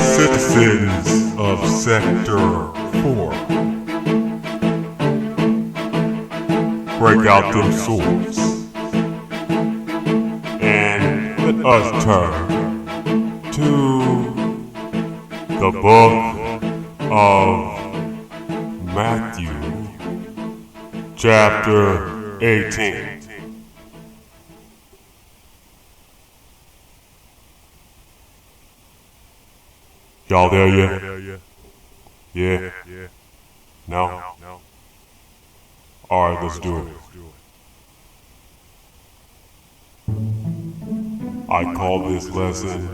Citizens of Sector 4, break out them swords and let us turn to the book of Matthew, chapter 18. Y'all there yet? Yeah? No? Alright, let's do it. I call this lesson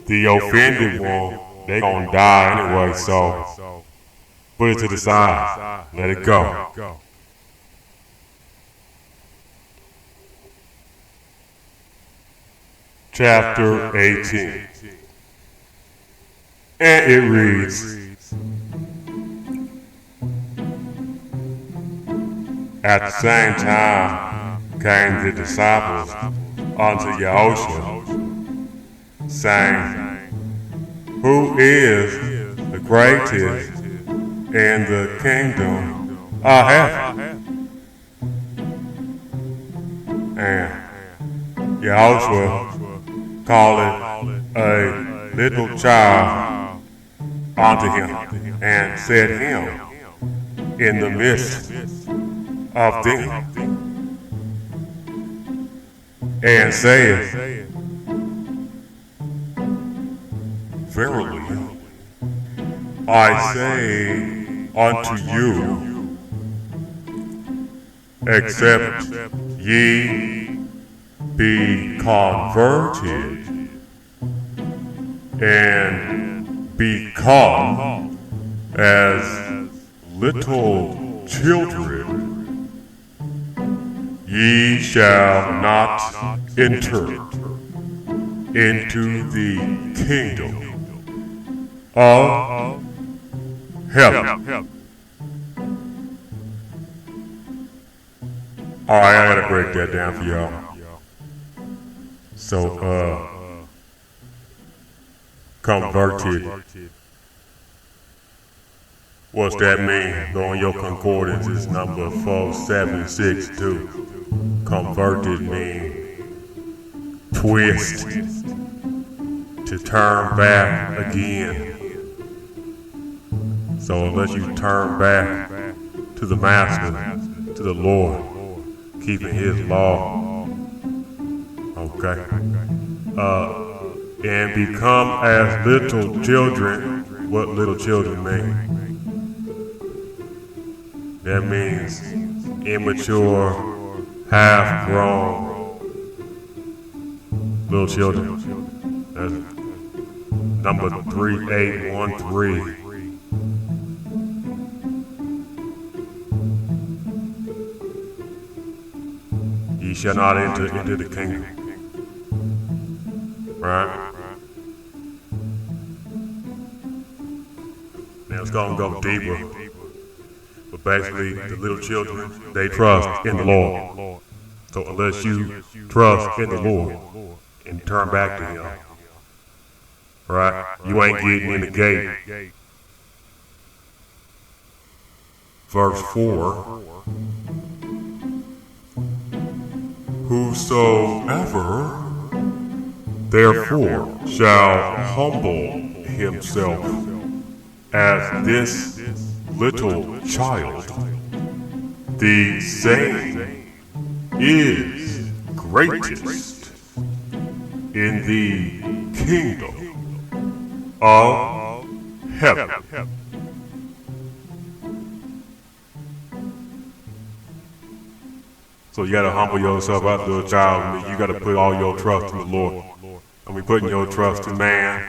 the offended one. They gon' die anyway, so put it to the side. Let it go. Chapter 18. And it reads, at the same time came the disciples unto Yahushua, saying, who is the greatest in the kingdom of heaven? And Yahushua called a little child unto him, and set him in the midst of them, and saith, verily I say unto you, except ye be converted and become as little children, ye shall not enter into the kingdom of heaven. Alright, I gotta break that down for y'all. So, converted. What's that mean? Go on your concordance, it's number 4762. Converted mean twist, to turn back again. So unless you turn back to the Master, to the Lord, keeping His law, okay? And become as little children. What little children mean? That means immature, half-grown little children. That's number 3813. Ye shall not enter into the kingdom. Right? Now it's gonna go deeper. But basically, the little children, they trust in the Lord. So unless you trust in the Lord and turn back to Him, right, you ain't getting in the gate. Verse 4, whosoever therefore shall humble himself as this little child, the same is greatest in the kingdom of heaven. So you gotta humble yourself out to a child. You gotta put all your trust in the Lord. Don't be putting your trust in man.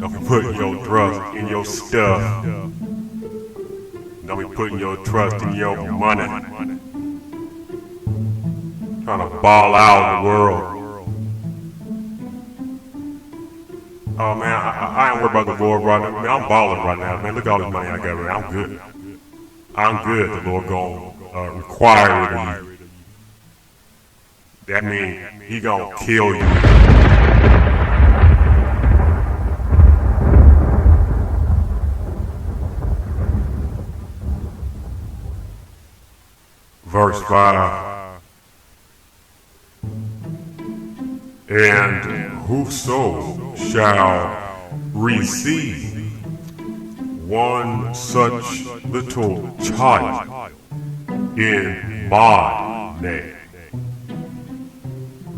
Don't be putting your trust in your stuff. Don't be putting your trust in your money. Trying to ball out in the world. Oh man, I ain't worried about the Lord right now. Man, I'm balling right now, man. Look at all this money I got right now. I'm good. I'm good. The Lord gonna require it of you. that means he gonna kill you. Verse 5. And whoso shall receive one such little child in my name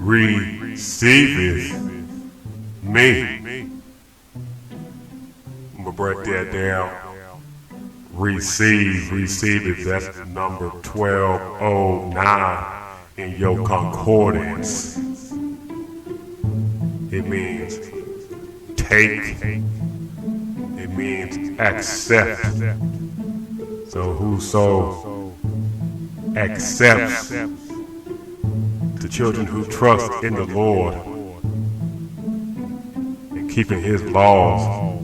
receiveth me. I'm gonna break that down. Receive, that's the number 1209 in your concordance. It means take, it means accept. So whoso accepts the children who trust in the Lord and keeping his laws,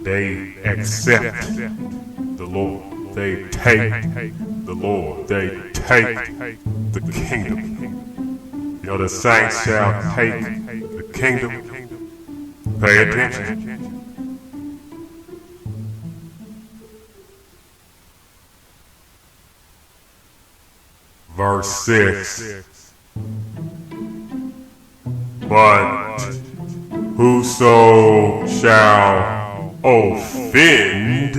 they accept the Lord. They take the Lord. They take the kingdom. You know, the saints shall take the kingdom. Pay attention. Verse 6. But whoso shall offend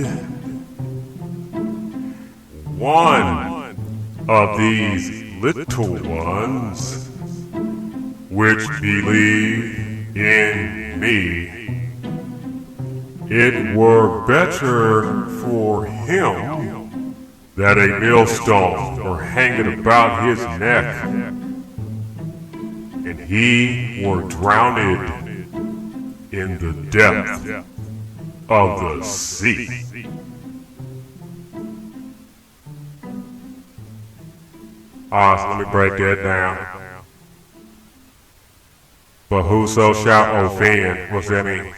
one of these little ones which believe in me, it were better for him that a millstone were hanging about his neck, and he were drowned in the depth of the sea. Alright, so let me break that down. But whoso shall offend, what's that mean?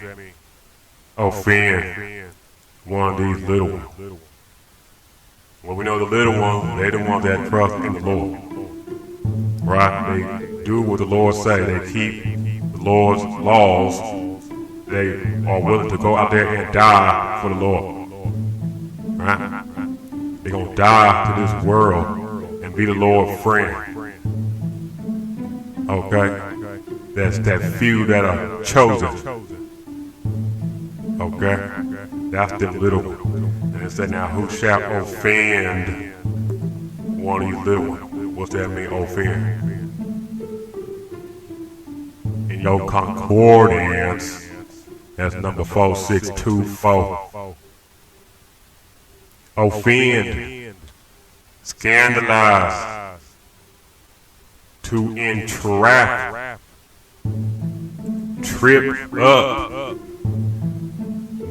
Offend one of these little ones. Well, we know the little ones, they the ones that trust in the Lord. Right? They do what the Lord say. They keep the Lord's laws. They are willing to go out there and die for the Lord. Right? They're going to die to this world and be the Lord's friend. Okay? That's that few that are chosen. Okay? That's them little ones. And it said, now who shall offend one of these little ones? What's that mean, offend? In your concordance, that's number 4624. Offend, scandalize, to entrap, trip up,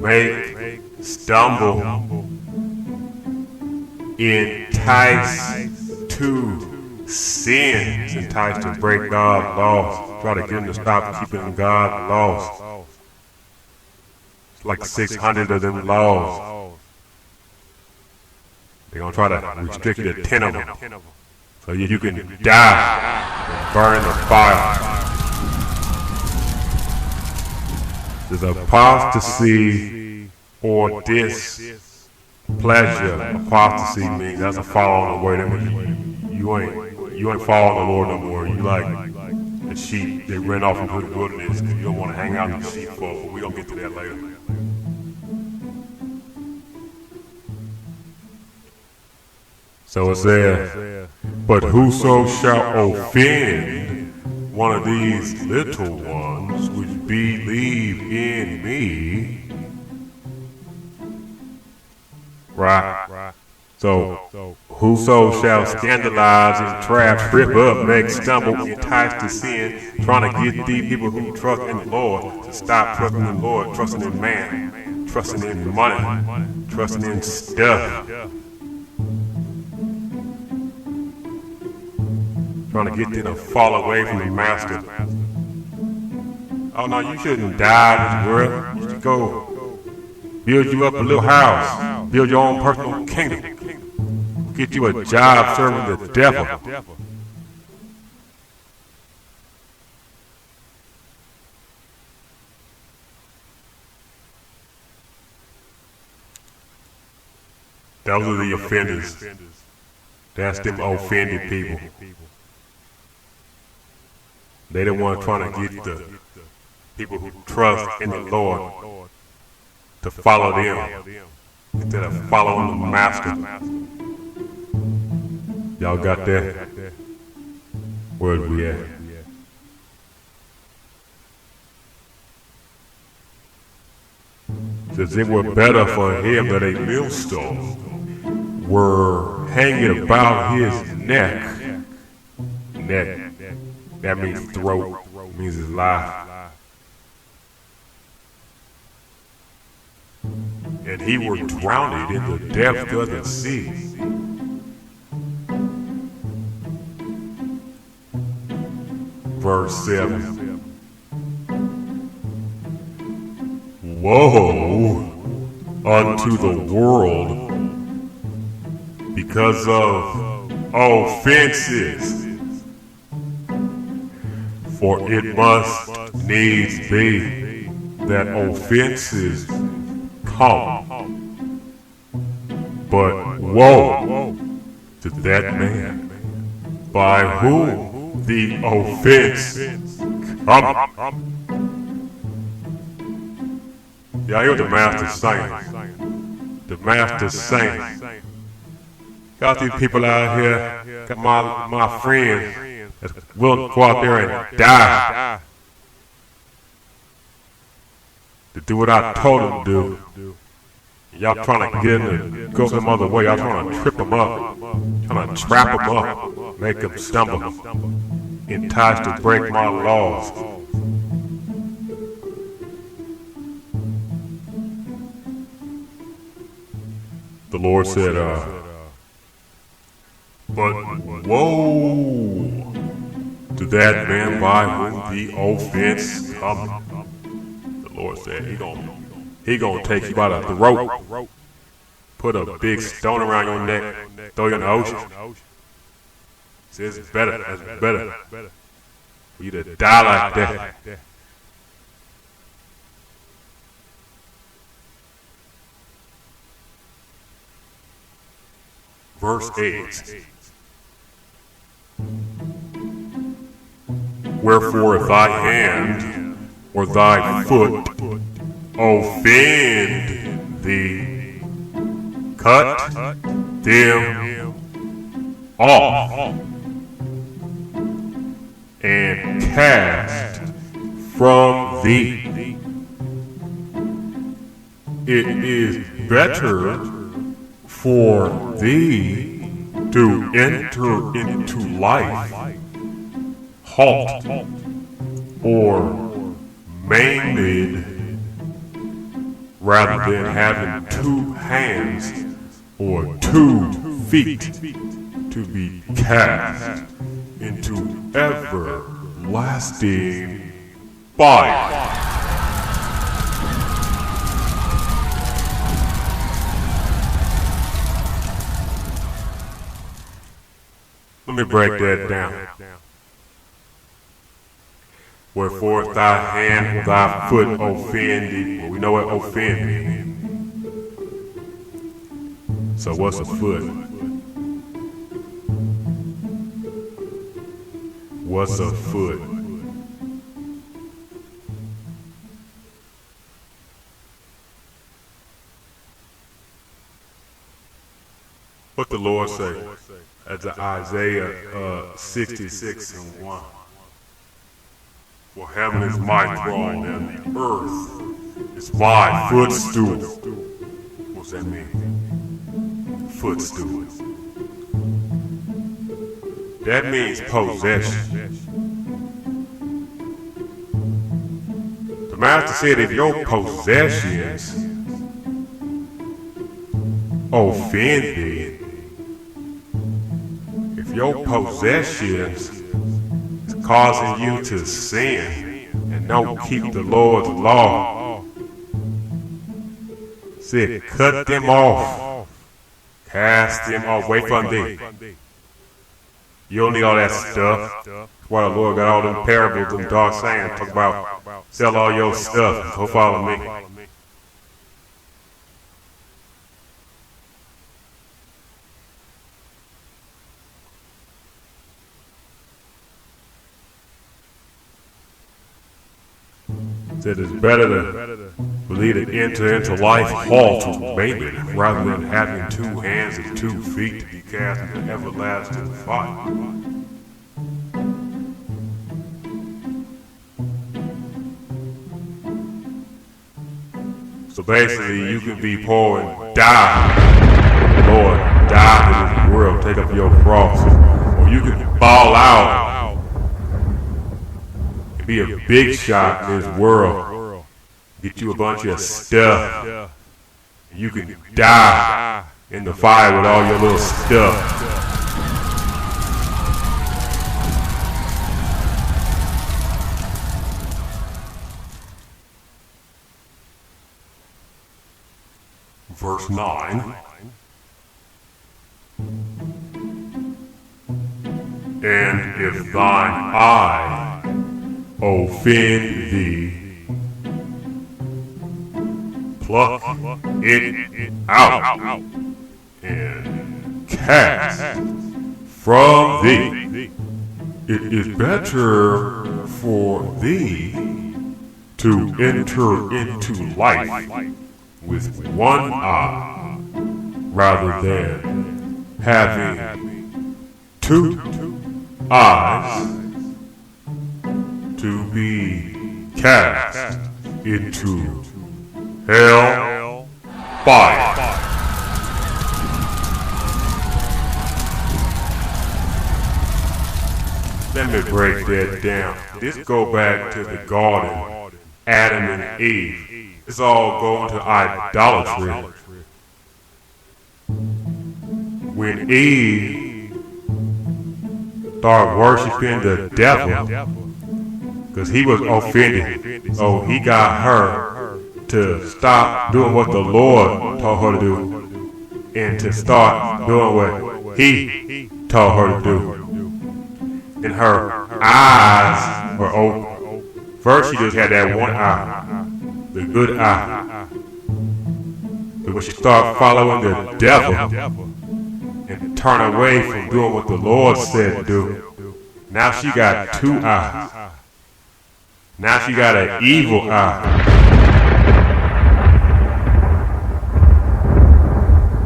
make, stumble, entice to sin, entice to break God's laws, try to get him to stop keeping God's laws. It's like 600 of them laws. They're going to try to restrict it to 10 of them, so you can die and burn in the fire. There's apostasy or displeasure. Apostasy means that's a fall on the way. That means you ain't following the Lord no more. You like the sheep. They ran off into the wilderness because you don't want to hang out in the sheepfold. But we don't get to that later. So it says, but whoso shall offend one of these little ones which believe in me, right? So whoso shall scandalize, entrap, trip up, make, stumble, entice to sin, trying to get these people who trust in the Lord to stop trusting in the Lord, trusting in man, trusting in money, trusting in stuff. Trying to get them to fall away from the master. Oh no, you shouldn't die in this world. You should go build you up a little house. Build your own personal kingdom. Get you a job serving the devil. Those are the offenders. That's them offended people. They the one trying to get the people who trust in the Lord to follow them instead of following the master. Y'all got that? Where we at? Says it were better for him that a millstone were hanging about his neck. Neck. That means throat. Means his life. And he were drowned in the depth of the sea. Verse 7. Woe unto the world because of offenses, for it must needs be that offenses come. But woe to that man by whom the offense come. Yeah, I hear the master singing. The master singing. Got these people out here, got my friends that's willing to go out there and die to do what I told them to do. Y'all trying to get them to go some other way. Y'all trying to trip them up, trying to trap them up, make them stumble, entice to break my laws. The Lord said, but woe to that man by whom the offense cometh. The Lord said, he gonna take you by the throat, put a big stone around your neck, throw you in the ocean. Says it's better for you to die like that. Verse 8. Wherefore if thy hand or thy foot offend thee, cut them off and cast from thee. It is better for thee to enter into life halt or maimed rather than having 2 hands or 2 feet to be cast into everlasting fire. Let me break that down. Wherefore if thy hand or thy foot offend thee, well, we know what offend means. So what's a foot? What's a foot? What the Lord say? That's Isaiah 66:1. For heaven is my throne and the earth is my footstool. What's that mean? Footstool. That means possession. The master said if your possessions offend thee, if your possessions is causing you to sin and don't keep the Lord's law, said cut them off, cast them away from thee. You don't need all that stuff. That's why the Lord got all them parables and dark sayings talk about sell all your stuff, go follow me. Said it's better to believe to enter into life halt to maim it, rather than having 2 hands and 2 feet to be cast into everlasting fire. So basically, you can be poor and die, Lord, die in this world, take up your cross, or you can ball out and be a big shot in this world, get you a bunch of stuff, and you can die in the fire with all your little stuff. Verse 9. And if thine eye offend thee, pluck it out and cast from thee. It is better for thee to enter into life with one eye, rather than having 2 eyes to be cast into hell fire. Let me break that down. This go back to the garden, Adam and Eve. It's all going to idolatry. When Eve started worshiping the devil, because he was offended, so he got her to stop doing what the Lord told her to do, and to start doing what he told her to do. And her eyes were open. First she just had that one eye, the good eye. But when she started following the devil and turn away from doing what the Lord said to do, now she got 2 eyes. Now she got an evil eye.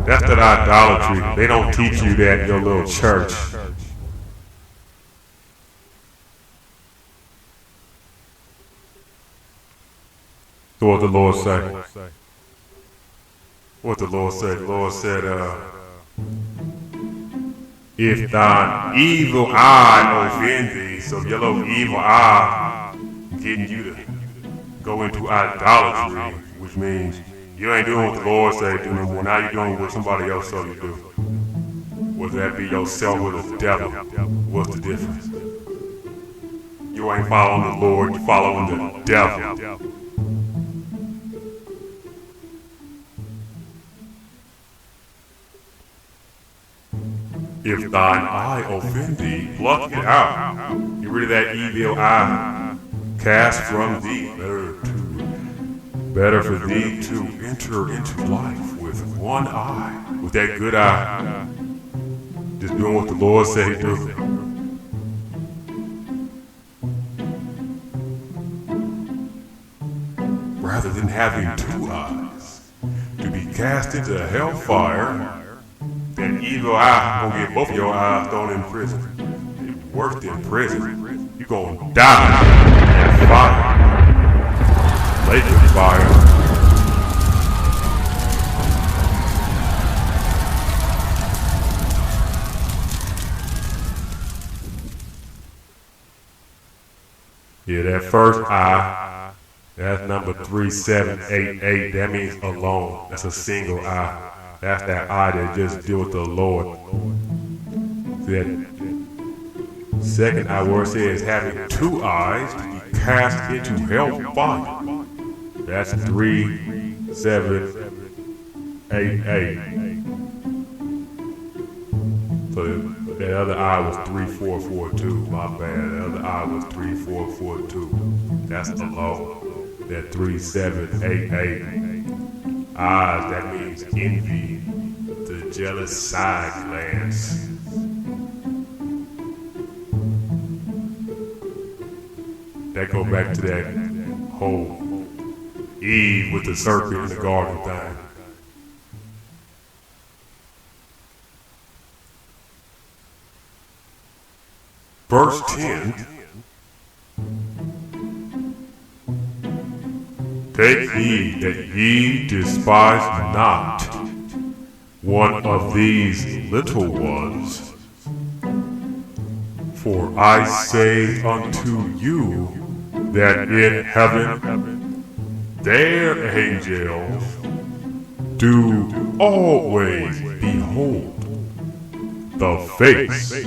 That's that idolatry. They don't teach you that in your little church. So what the Lord say? What the Lord said? The Lord said, if thine evil eye offend thee, so your little evil eye getting you to go into idolatry, which means you ain't doing what the Lord said to do no more. Now you're doing what somebody else told you to do. Whether that be yourself or the devil, what's the difference? You ain't following the Lord, you're following the devil. If thine eye offend thee, pluck it out. Get rid of that evil eye. Cast from thee. Better for thee to enter into life with one eye, with that good eye. Just doing what the Lord said to do. Rather than having 2 eyes, to be cast into hellfire. That evil eye gonna get both of your eyes thrown in prison. It's worse than prison. You gonna die in fire. Lake of fire. Yeah, that first eye, that's number 3788. That means alone. That's a single eye. That's that eye that just deal with the Lord. See that second eye word says having 2 eyes to be cast into hellfire. That's 3788. So that other eye was 3442. My bad. The other eye was 3442. That's alone. That 3788. Eyes, that means envy, the jealous side glance. That go back to that whole Eve with the serpent in the garden thing. Verse 10. Take heed that ye despise not one of these little ones. For I say unto you that in heaven their angels do always behold the face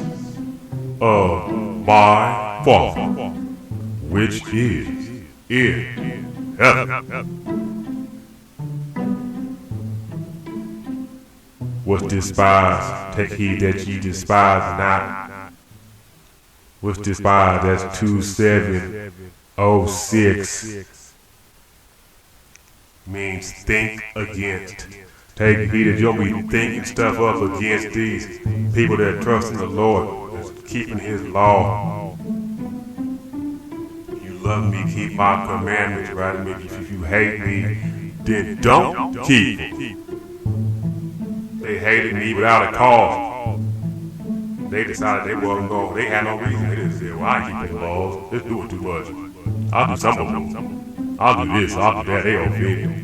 of my Father, which is in heaven. What's despised? Take heed that ye despise not. What's despised? That's 2706. Means think against. Take heed that you don't be thinking stuff up against these people that trust in the Lord, that's keeping His law. You love me, keep my commandments, right? I mean, if you hate me, then don't keep it. They hated me without a cause. They decided they wasn't going. They had no reason. They just said, well, I keep the laws. It's doing too much. I'll do some of them. I'll do this, I'll do that. They offend me.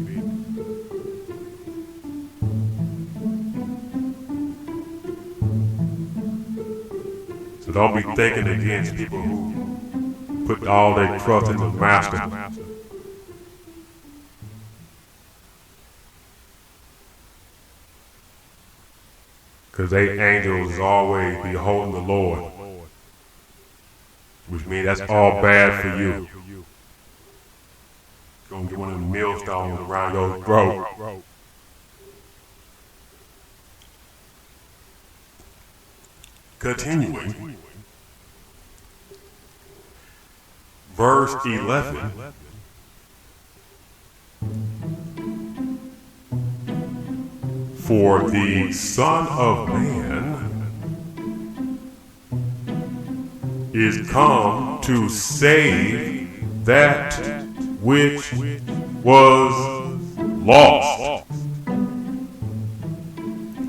So don't be thinking against people who put all their trust in the Master. Because they angels always beholding the Lord. Which means that's all bad for you. Gonna get one of them millstones around your throat. Continuing. Verse 11. For the Son of Man is come to save that which was lost.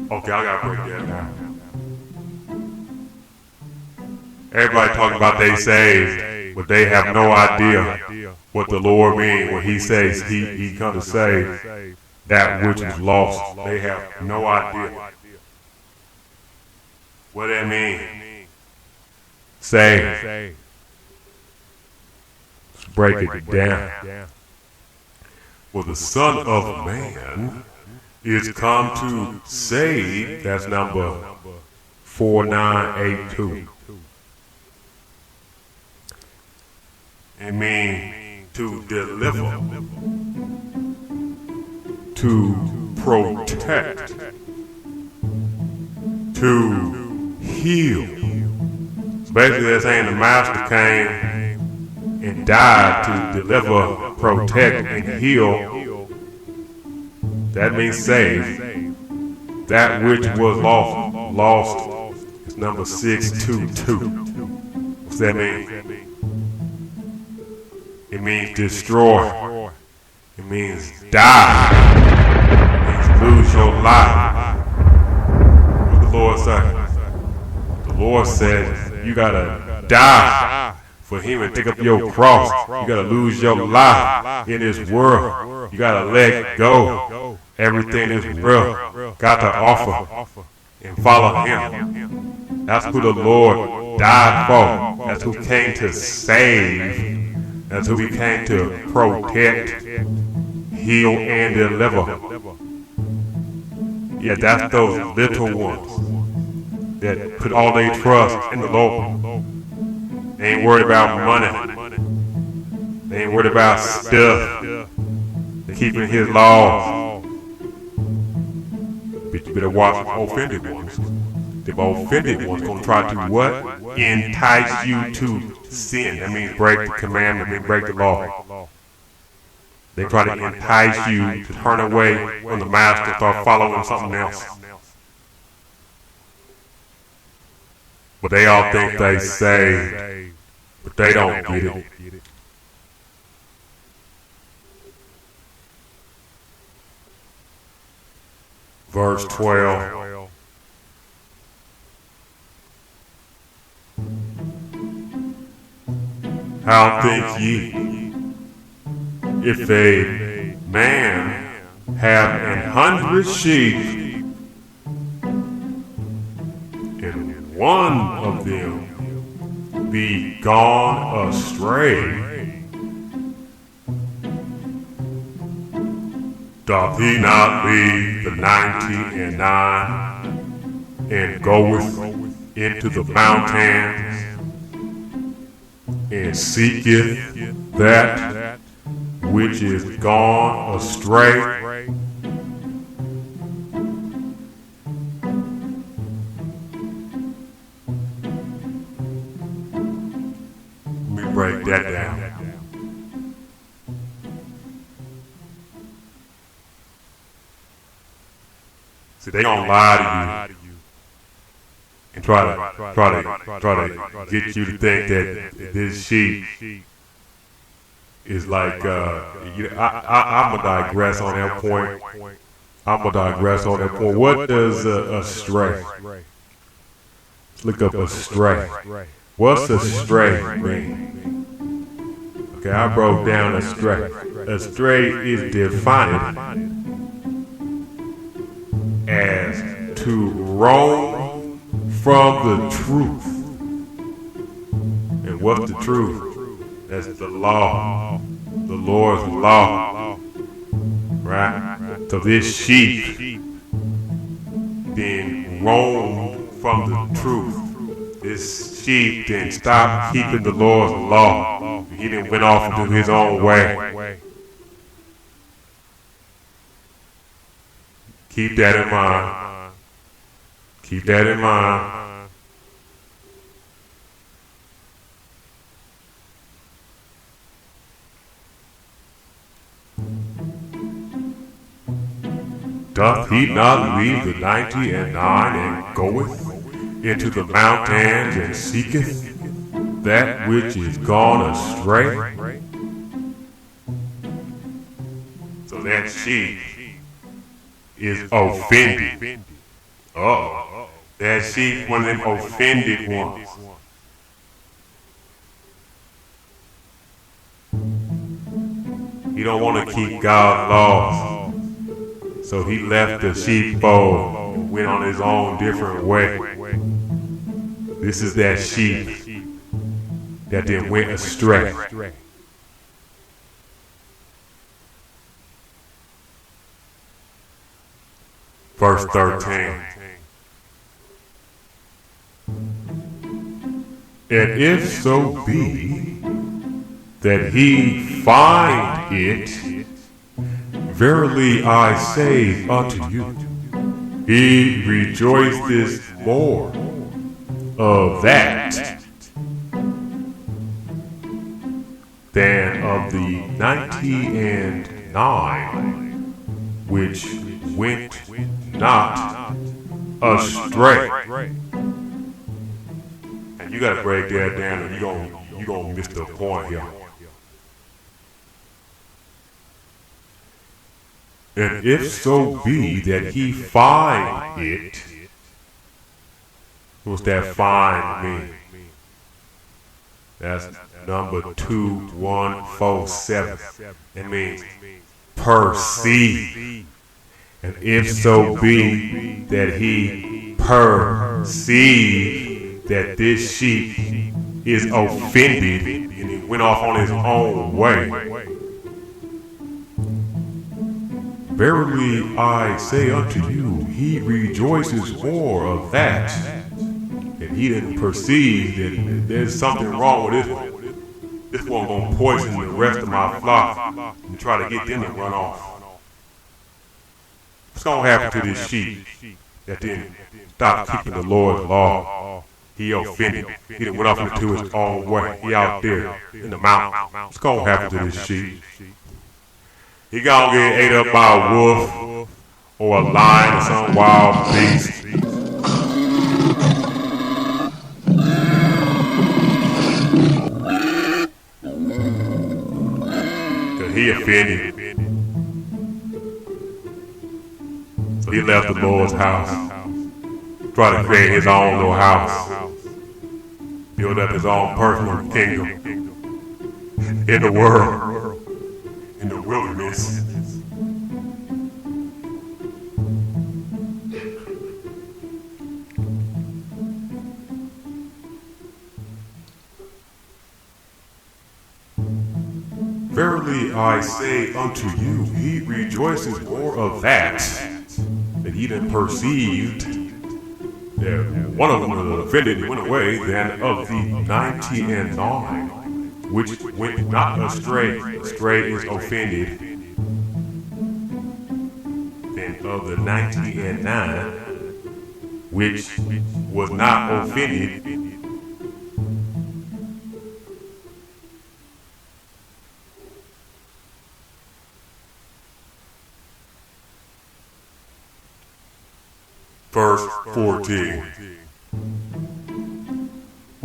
Okay, I gotta break that down. Everybody talking about they saved, but they have no idea what the Lord means when He says He come to save that which is lost. They have no idea what that means. Save. Let's break it down. Well, the Son of Man is come to save. That's number 4982. It means to deliver, to protect, to heal. So basically they're saying the Master came and died to deliver, protect, and heal. That means save. That which was lost is number 622. What's that mean? It means destroy. It means die. It means lose your life. What the Lord said? The Lord said you gotta die for Him and take up your cross. You gotta lose your life in this world. You gotta let go everything this world got to offer and follow Him. That's who the Lord died for. That's who came to save. That's who He came to protect, heal, and deliver. Yeah, that's those little ones that put all their trust in the Lord. They ain't worried about money. They ain't worried about stuff. They're keeping His laws. But you better watch the offended ones. The offended ones gonna try to what? Entice you to sin. That means break the commandment, that means break the law. They try to entice you to turn away from the Master, start following something else. But they all think they saved, but they don't get it. verse 12. How think ye, if a man have 100 sheep, and one of them be gone astray, doth he not leave the 99 and goeth into the mountains and seeketh that which is gone astray? Let me break that down. See, they gonna lie to you and try to get you to think that this sheep is like. I'm gonna digress on that point. What does astray? Let's look up astray. What's astray mean? Okay, I broke down astray. Astray is defined as to roam from the truth. And what's the truth? That's the law, the Lord's law, right? So this sheep then roamed from the truth. This sheep then stopped keeping the Lord's law. He then went off into his own way. Keep that in mind. Keep that in mind. Doth he not leave the 99 and goeth into the mountains and seeketh that which is gone astray? So that sheep is offended. Oh, that sheep, one of them offended ones. He don't want to keep God's laws. So he left the sheepfold and went on his own different way. This is that sheep that then went astray. Verse 13. And if so be that he find it, verily I say unto you, he rejoiceth more of that than of the 99 which went not astray. And you gotta break that down, or you gonna miss the point here. And if so be that he find it, what's that find mean? That's number 2147. It means perceive. And if so be that he perceive that this sheep is offended and he went off on his own way, verily I say unto you, he rejoices more of that. And he didn't perceive that there's something wrong with this one. This one gonna poison the rest of my flock and try to get them to run off. What's gonna happen to this sheep that didn't stop keeping the Lord's law? He offended. He done went off into his own way. He out there in the mountain. What's gonna happen to this sheep? He gonna get ate up by a wolf or a lion or some wild beast. Cause he offended. So he he left the Lord's house, tried to create his own little house, build up his own personal kingdom in the world, in the wilderness. Verily I say unto you, he rejoices more of that he done perceived that one of them was offended and went away than of the 99 which went not astray. Astray is offended. Then of the 99 which was not offended, verse 14.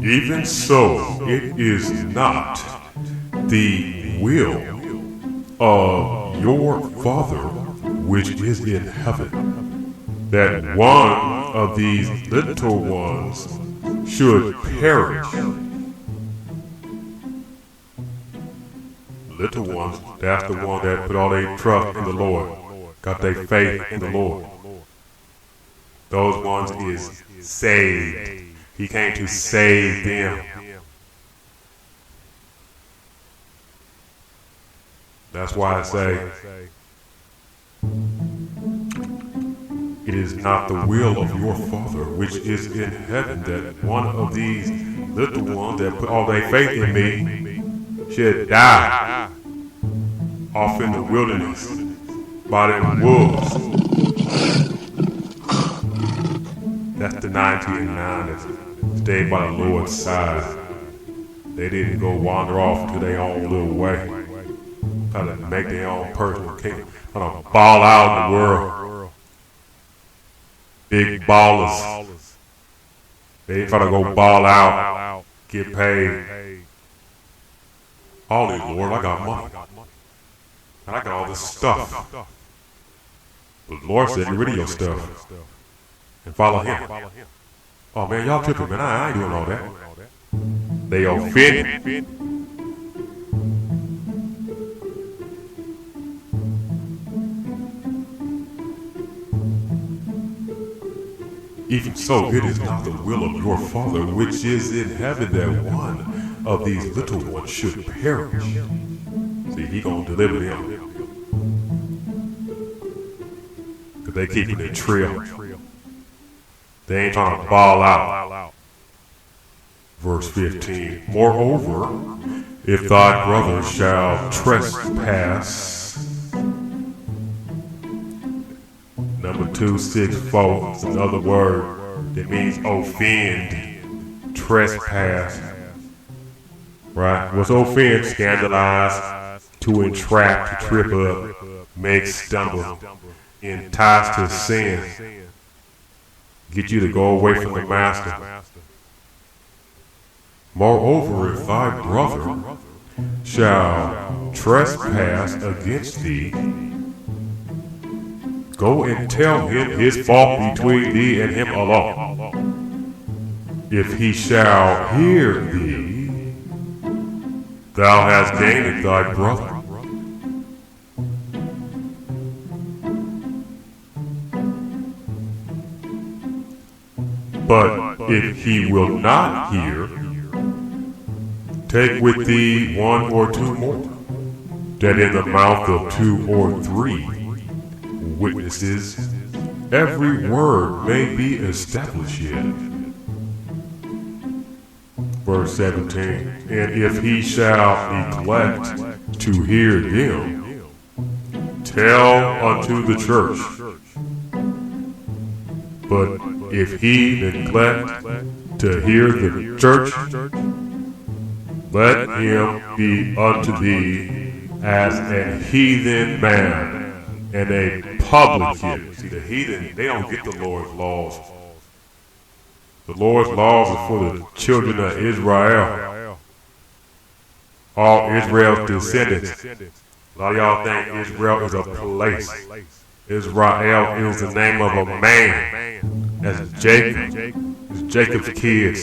Even so, it is not the will of your Father which is in heaven, that one of these little ones should perish. Little ones, that's the one that put all their trust in the Lord, got their faith in the Lord. Those ones is saved. He came to save them. That's why I say, it is not the will of your Father which is in heaven that one of these little ones that put all their faith in me should die off in the wilderness by them wolves. That's the 99 that stayed by the Lord's side. They didn't go wander off to their own little way, trying to make their own personal kingdom, trying to ball out in the world. Big ballers. They try to go ball out, get paid. All these, Lord, I got money. And I got all this stuff. But the Lord said, get rid of your stuff and follow him. Oh man, y'all tripping, man. I ain't doing all that. They offended. Even so, it is not the will of your Father which is in heaven that one of these little ones should perish. See, he gonna deliver them. Cause they keeping it trill. They ain't trying to ball out. Verse 15. Moreover, if thy brother shall trespass, number 264 is another word that means offend, trespass. Right? What's offend? Scandalize, to entrap, to trip up, make stumble, entice to sin. Get you to go away from the master. Moreover, if thy brother shall trespass against thee, go and tell him his fault between thee and him alone. If he shall hear thee, thou hast gained thy brother. But if he will not hear, take with thee one or two more, that in the mouth of 2 or 3 witnesses every word may be established yet. Verse 17. And if he shall neglect to hear them, tell unto the church. But if he neglect to hear the church, let him be unto thee as an heathen man and a publican. See, the heathen, they don't get the Lord's laws. The Lord's laws are for the children of Israel. All Israel's descendants. A lot of y'all think Israel is a place. Israel is the name of a man. That's Jacob. It's Jacob's kids.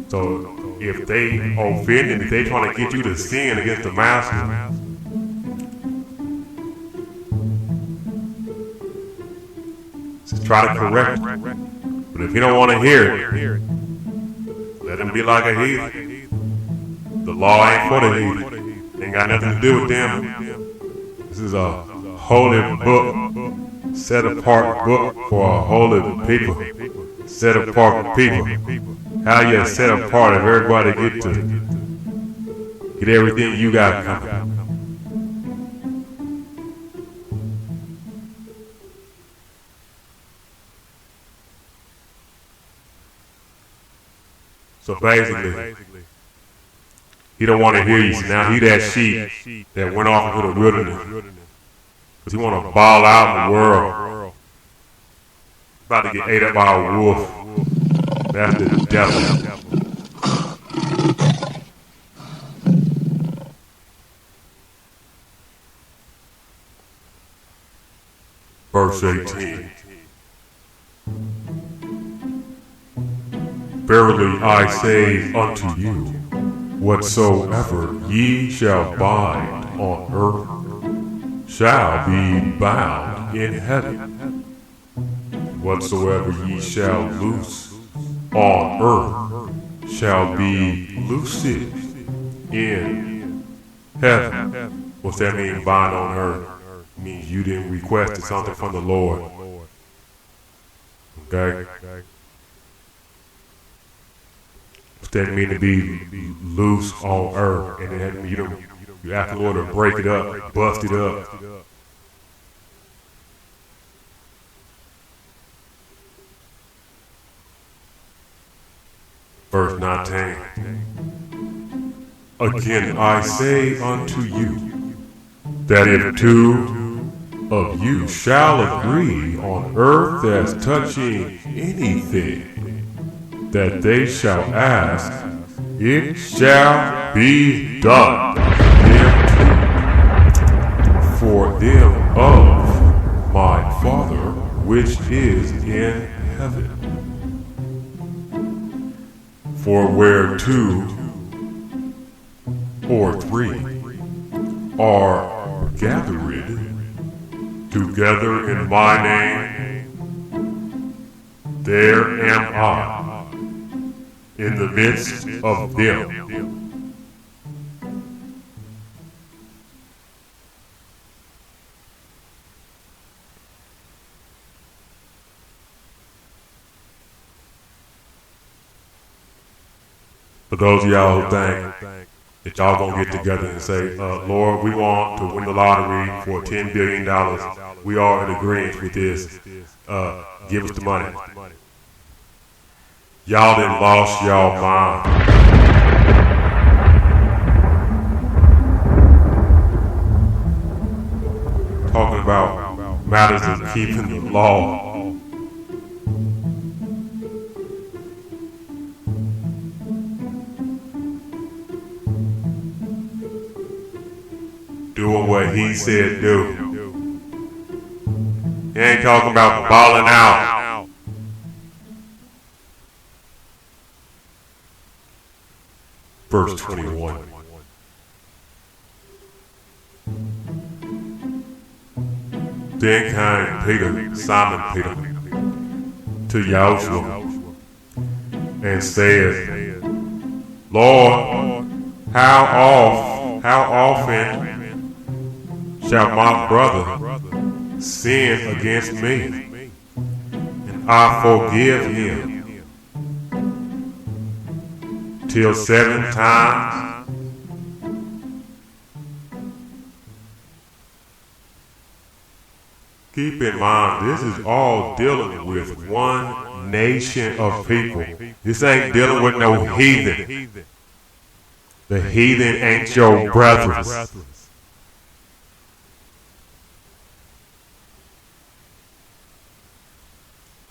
So if they offended, if they trying to get you to sin against the master, just try to correct it. But if you don't want to hear it, let him be like a heathen. The law ain't for the heathen. Ain't got nothing to do with them. This is a holy book, set apart book for a holy people, set apart people. How you set apart if everybody get everything you got coming. So basically, he don't want to hear you. So now he that sheep that went off into the wilderness because he want to ball out in the world. About to get ate up by a wolf. That's the devil. Verse 18. Verily I say unto you, whatsoever ye shall bind on earth shall be bound in heaven. Whatsoever ye shall loose on earth shall be loosed in heaven. What's that mean, bind on earth? It means you didn't request something from the Lord. Okay? What's that mean to be loose on earth? And then you ask the Lord to break it up, bust it up. Verse 19. Again I say unto you, that if two of you shall agree on earth as touching anything that they shall ask, it shall be done for them of my Father which is in heaven. For where two or three are gathered together in my name, there am I in the midst of them. For those of y'all who think that y'all gonna get together and say, Lord, we want to win the lottery for $10 billion. We are in agreement with this. Give us the money. Y'all done lost y'all mind. Talking about matters of keeping the law. Doing what he said do. He ain't talking about balling out. Verse 21. Then came Peter, Simon Peter, to Yahushua and said, Lord, how often shall my brother sin against me, and I forgive him? Till 7 times? Keep in mind, this is all dealing with one nation of people. This ain't dealing with no heathen. The heathen ain't your brothers.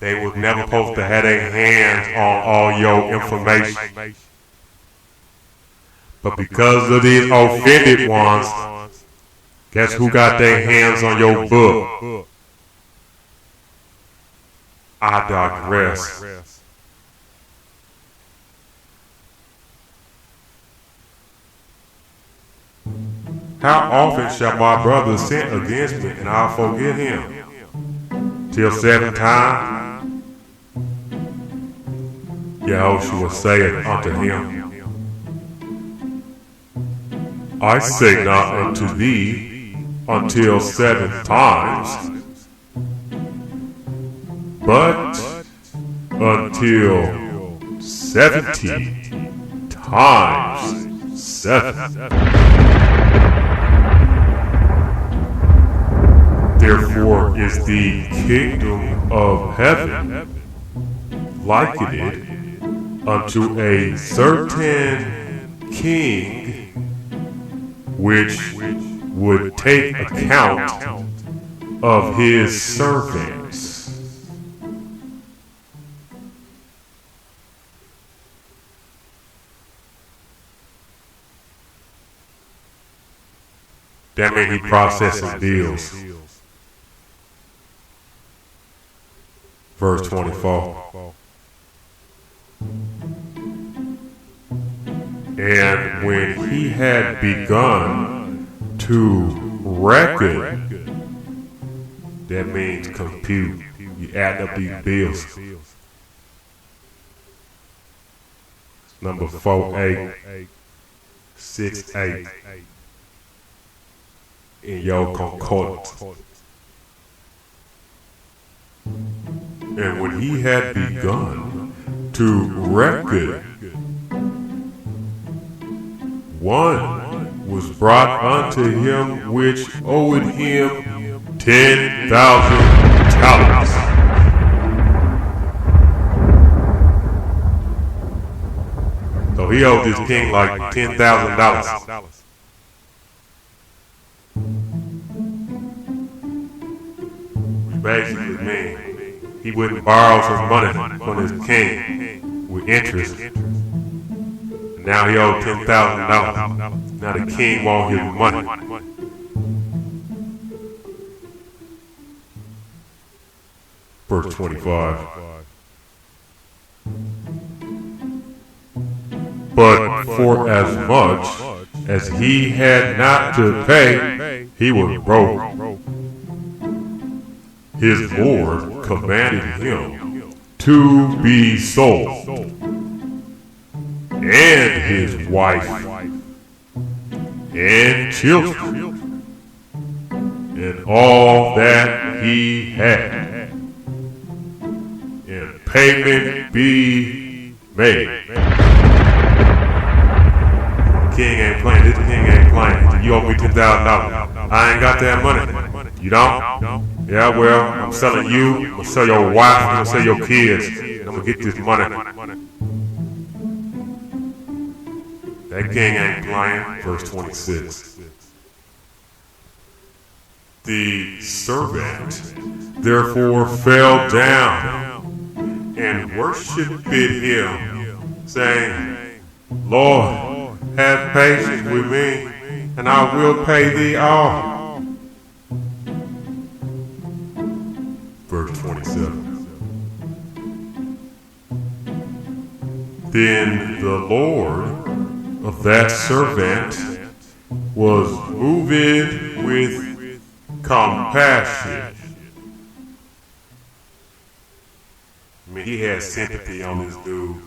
They was never supposed to have their hands on all your information. But because of these offended ones, guess who got their hands on your book? I digress. How often shall my brother sin against me, and I'll forget him? Till 7 times? Yahushua saith unto him, I say not unto thee until 7 times, but until 70 times 7. Therefore is the kingdom of heaven likened unto a certain king which would take account of his servants. That means he processing bills. Verse 24. And when he had begun to reckon, that means compute. You add up these bills. Number 4868 in your concordance. And when he had begun to reckon, one was brought unto him which owed him 10,000 talents. So he owed this king like $10,000. Which basically means he wouldn't borrow some money from his king with interest. Now he owed $10,000. Now the king wants his money. Verse 25. But for as much as he had not to pay, he was broke. His Lord commanded him to be sold, and his wife, and children, and all that he had, and payment be made. King ain't playing. This king ain't playing. You owe me $10,000. I ain't got that money. You don't? Yeah, well, I'm selling you. I'm gonna sell your wife. I'm gonna sell your kids. I'm gonna get this money. That king ain't playing. Verse 26. The servant therefore fell down and worshipped him, saying, Lord, have patience with me, and I will pay thee all. Verse 27. Then the Lord of that servant was moved with compassion. I mean, he had sympathy on this dude.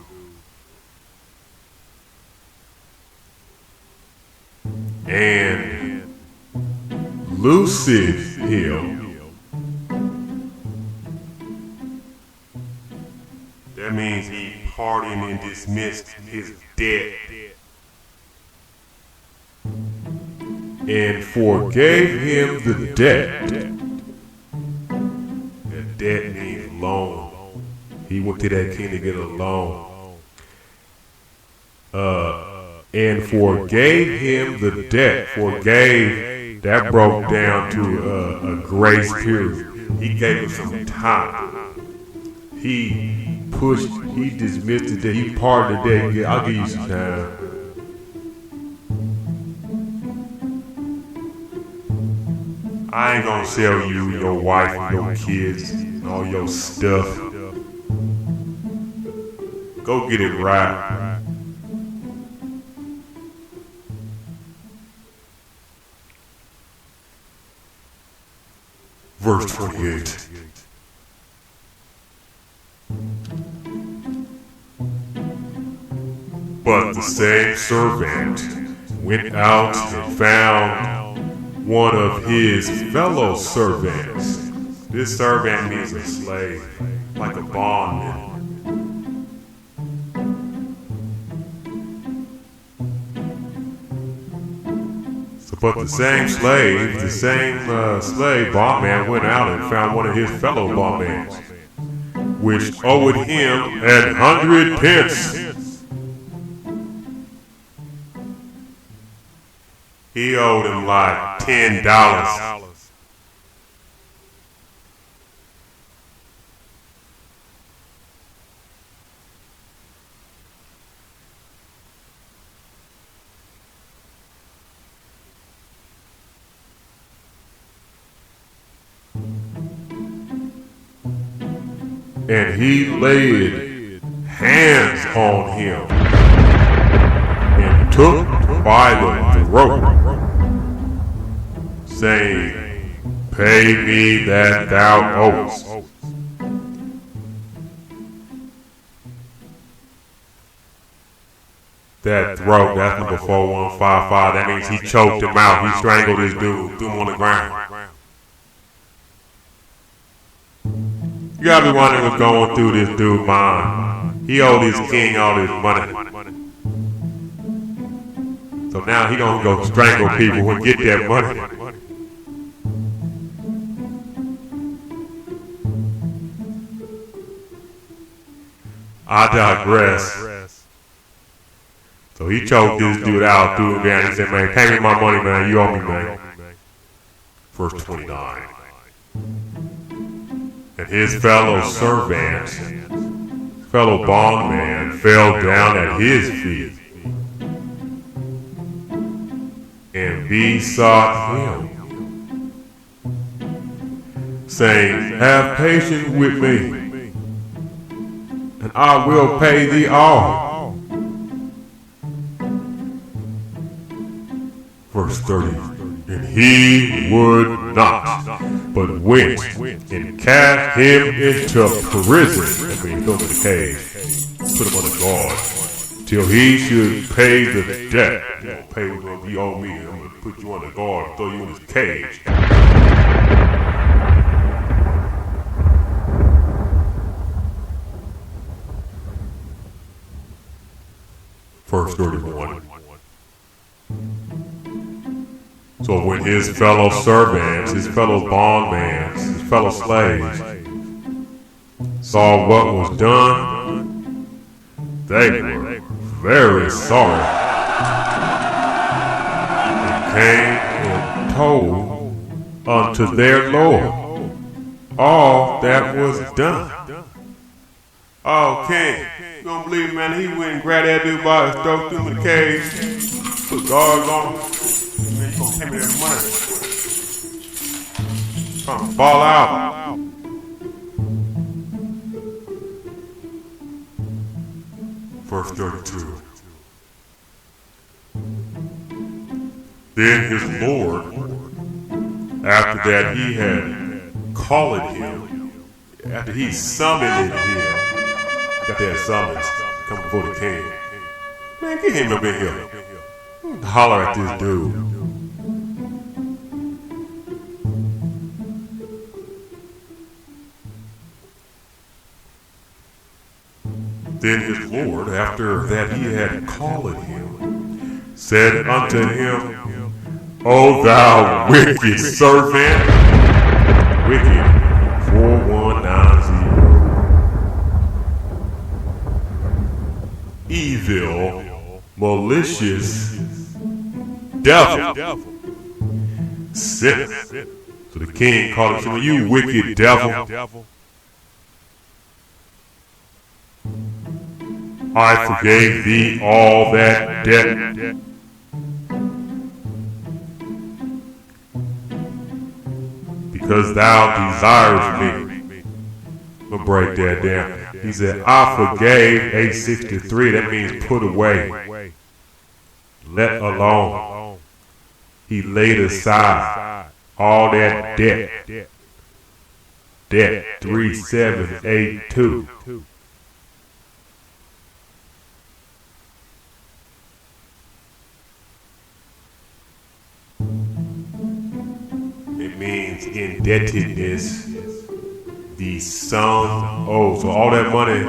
And loosed him. That means he pardoned and dismissed his debt. And forgave him the debt. The debt means loan. He went to that king to get a loan. And forgave him the debt. Forgave, that broke down to a grace period. He gave him some time. He pushed, he dismissed the debt. He pardoned the debt. I'll give you some time. I ain't gonna sell you your wife and your kids and all your stuff. Go get it right. Verse 28. But the same servant went out and found one of his fellow servants. This servant means a slave, like a bondman. But the same slave bondman went out and found one of his fellow bondmans, which owed him 100 pence. He owed him like $10. And he laid hands on him and took by the throat, saying, "Pay me that thou owest." That throat, that's number 4155. That means he choked him out. He strangled this dude, threw him on the ground. You gotta be wondering what's going through this dude's mind. He owed his king all his money. So now he gonna go strangle people and get that money. I digress. So he choked this dude out, threw him down. He said, "Man, pay me my money, man. You owe me, man." Verse 29. And his fellow servant, fellow bondman, fell down at his feet and besought him, saying, "Have patience with me, and I will pay thee all." Verse 30. And he would not, but went and cast him into prison. I mean, throw him in the cage, put him on the guard, till he should pay the debt. You gonna pay what you owe me. I'm gonna put you on the guard, throw you in this cage. Verse 31. So when his fellow servants, his fellow bondmans, his fellow slaves saw what was done, they were very sorry and came and told unto their Lord all that was done. Oh, king, you don't believe, man, he went and grabbed that dude by his throat, threw him in the cage, put guards on him. Man, you gonna pay me that money. Trying to fall out. Verse 32. Then his Lord, after that he had called him, after he summoned him, got that summons, come before the king. Man, get him up in here. Holler at this dude. Then his Lord, after that he had called him, said unto him, O thou wicked servant, wicked 4190, evil, malicious devil, sinner. So the king called him, you wicked devil, I forgave thee all that debt. because thou desirest me. We'll break that down. He said, I forgave 863. That means put away, let alone. He laid aside all that debt. Debt 3782. It means indebtedness. The sum owed. So all that money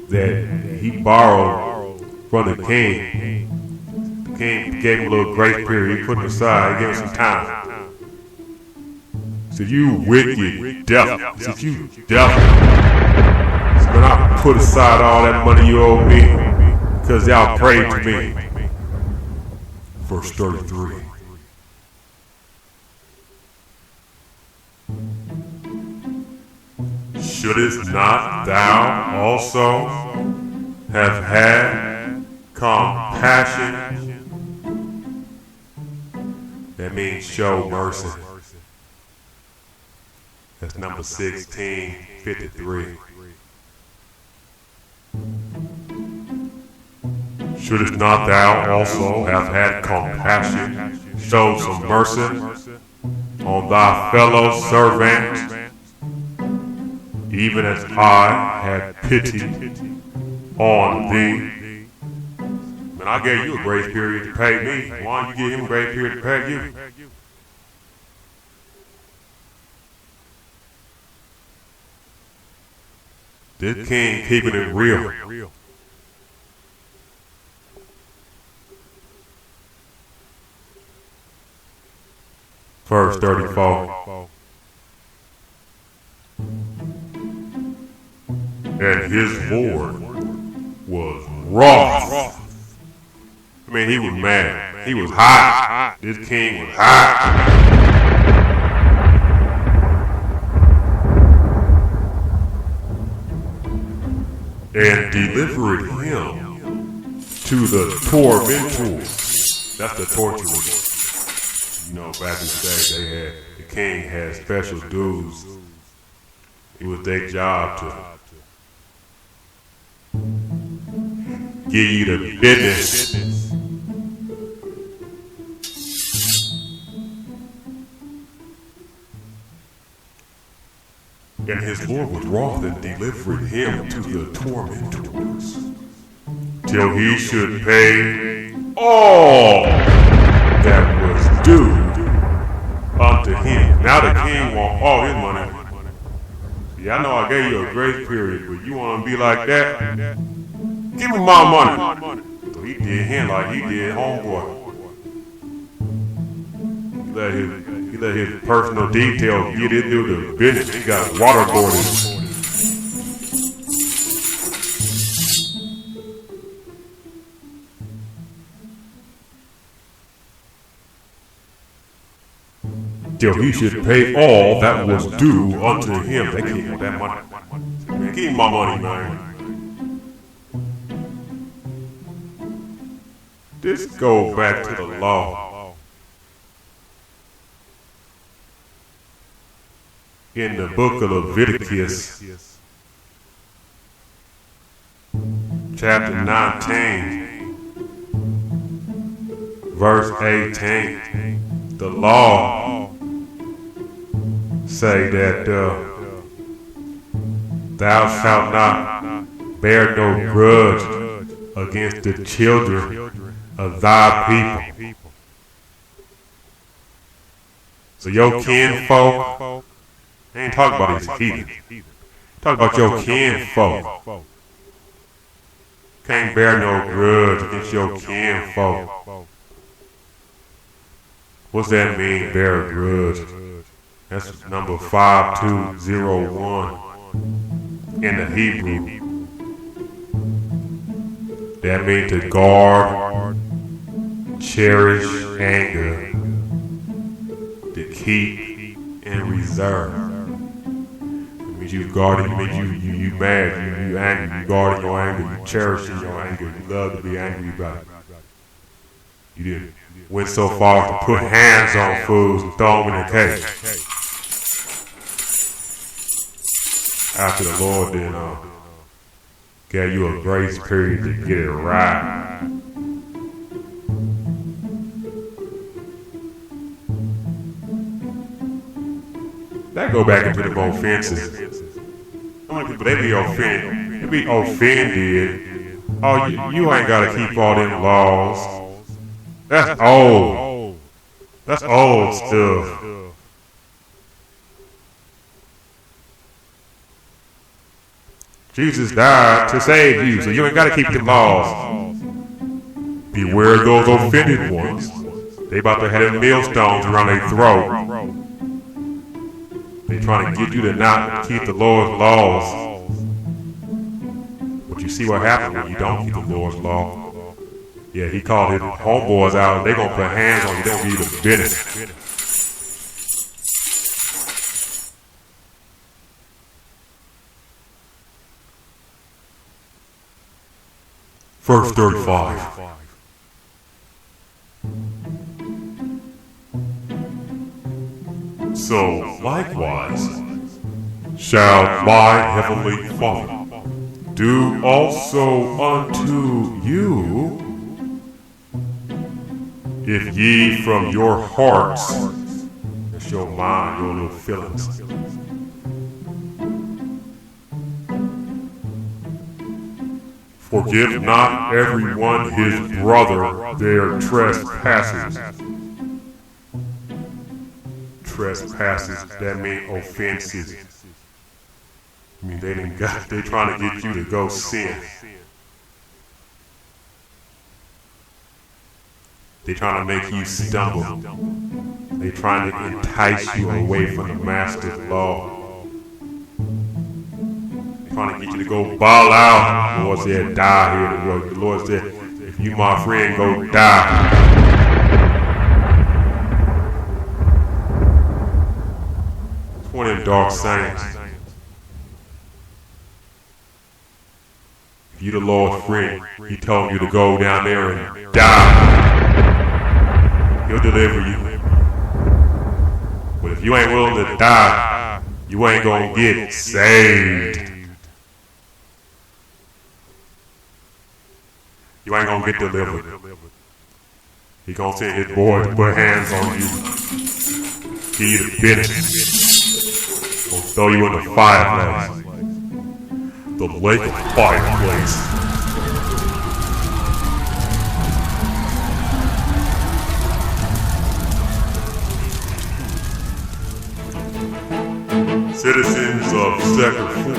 that he borrowed from the king gave him a little grace period. He put it aside. He gave him some time. Said, you wicked devil. Said, you devil. So when I put aside all that money you owe me because y'all prayed to me. Verse 33. Shouldest not thou also have had compassion? That means show mercy. That's number 1653. Shouldest not thou also have had compassion, show some mercy on thy fellow servant, even as I had pity on thee? Man, I gave you a grace period to pay me. Why don't you give him a grace period to pay you? This king keeping it real. Verse 34. And his Lord was wroth. I mean, he was mad. He was hot. This king was hot. And delivered him to the tormentors. That's the torturers. You know, back in the day, the king had special dudes. It was their job to give you the business. And his Lord was wroth and delivered him to the tormentors, till he should pay all that was due unto him. Now the king want all his money. Yeah, I know I gave you a grace period, but you want to be like that? Give me my money. So he did him like he did homeboy. He let his personal details get into the business. He got waterboarded. Till he should pay all that was due unto him. They can't get that money. Man, give me my money, man. This goes back to the law. In the book of Leviticus, chapter 19, verse 18, the law say that thou shalt not bear no grudge against the children of thy people. So your kinfolk, I ain't talking about these heathens. Talk about your kinfolk. Can't bear no grudge against your kinfolk. What's that mean, bear a grudge? That's number 5201 in the Hebrew. That means to guard, cherish anger, to keep and reserve. You guarding, you mad, you angry, you guarding your anger, you cherishing your anger, you love to be angry about it. You didn't went so far to put hands on fools and throw them in a cage. after the Lord then gave you a grace period to get it right. That go back into the offenses. How many people, they be offended. They be offended. Oh, you ain't gotta keep all them laws. That's old. That's old stuff. Jesus died to save you, so you ain't gotta keep the laws. Beware those offended ones. They about to have them millstones around their throat. They trying to get you to not keep the Lord's laws. But you see what happens when you don't keep the Lord's law. Yeah, he called his homeboys out and they gonna put hands on you. They don't give you the business. Verse 35. So likewise shall my heavenly Father do also unto you, if ye from your hearts, that's your mind, your little feelings, forgive not everyone his brother their trespasses. Trespasses, that mean offenses. I mean, they trying to get you to go sin. They trying to make you stumble. They trying to entice you away from the master's law. They trying to get you to go ball out. The Lord said, die here to work. The Lord said, if you my friend, go die. One of them dark saints. If you the Lord's friend, he told you to go down there and die. He'll deliver you. But if you ain't willing to die, you ain't gonna get saved. You ain't gonna get delivered. He gonna send his boys to put hands on you. Give you the business. Gonna throw you in the fireplace. The lake of fireplace. Citizens of Sector 4.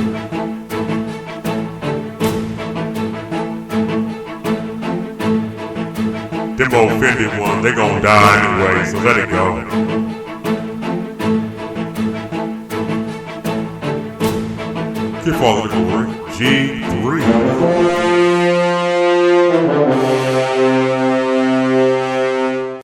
Them offended ones, they gonna die anyway, so let it go. Give all the glory. G3.